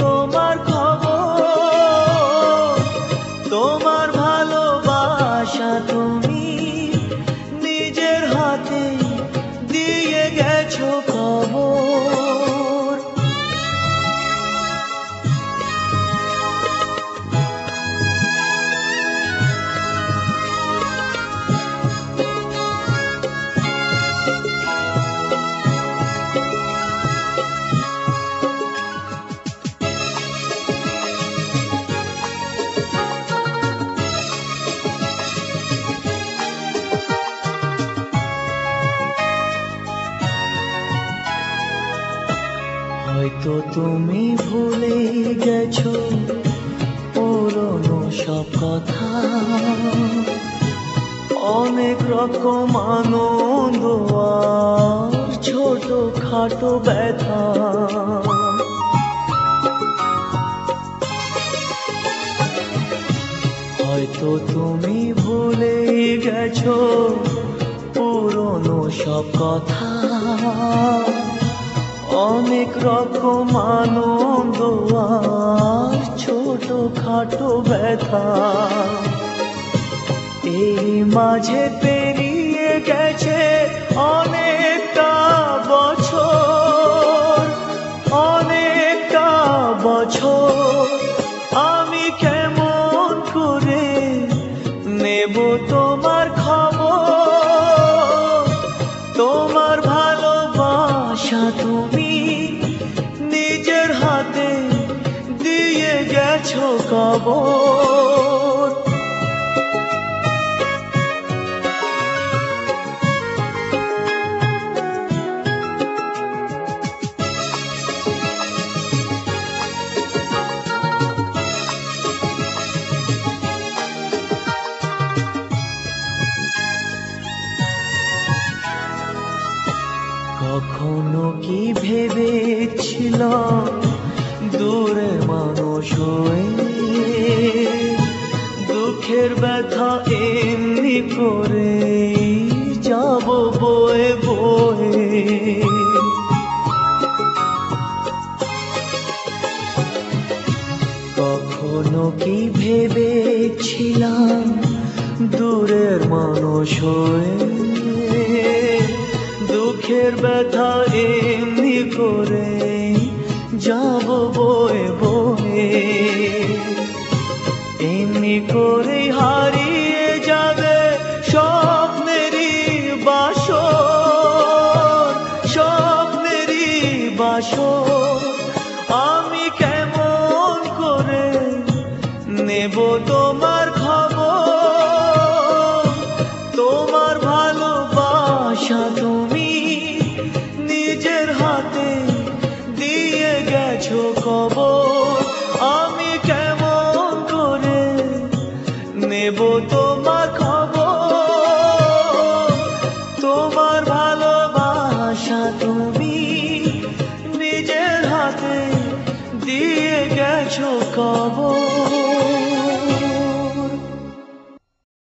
তোমার খবর, তোমার ভালোবাসা তুমি নিজের হাতে দিয়ে গেছো খবর। হয়তো তুমি ভুলে গেছো পুরনো সব কথা, অনেক রকম আনন্দ আর ছোট খাটো ব্যথা। হয়তো তুমি ভুলে গেছো পুরনো সব কথা, অনেক রকম আনন্দ আর ছোট খাটো ব্যথা। এই মাঝে পেরিয়ে গেছে অনেকটা বছর, অনেকটা বছর। আমি কেমন করে নেব তোমার খবর, তোমার ভালোবাসা তুমি নিজের হাতে দিয়ে গেছো কবর। কখনো কি ভেবেছিলাম দূরে মানুষ হয়ে দুঃখের ব্যথা এমনি করে যাব বয়ে বয়ে। কখনো কি ভেবেছিলাম দূরের মানুষ হয়ে দুঃখের ব্যথা এমনি করে যাব বয়ে বয়ে। এমনি করে হারিয়ে যাবে স্বপ্নেরই বাসর, স্বপ্নেরই বাসর। আমি কেমন করে নেব তোমার খবর, তোমার ভালোবাসা তুমি নিজের হাতে দিয়ে গেছো কবর। আমি কেমন করে নেব তোমার খবর, তোমার ভালোবাসা তুমি নিজের হাতে দিয়ে গেছো কবর।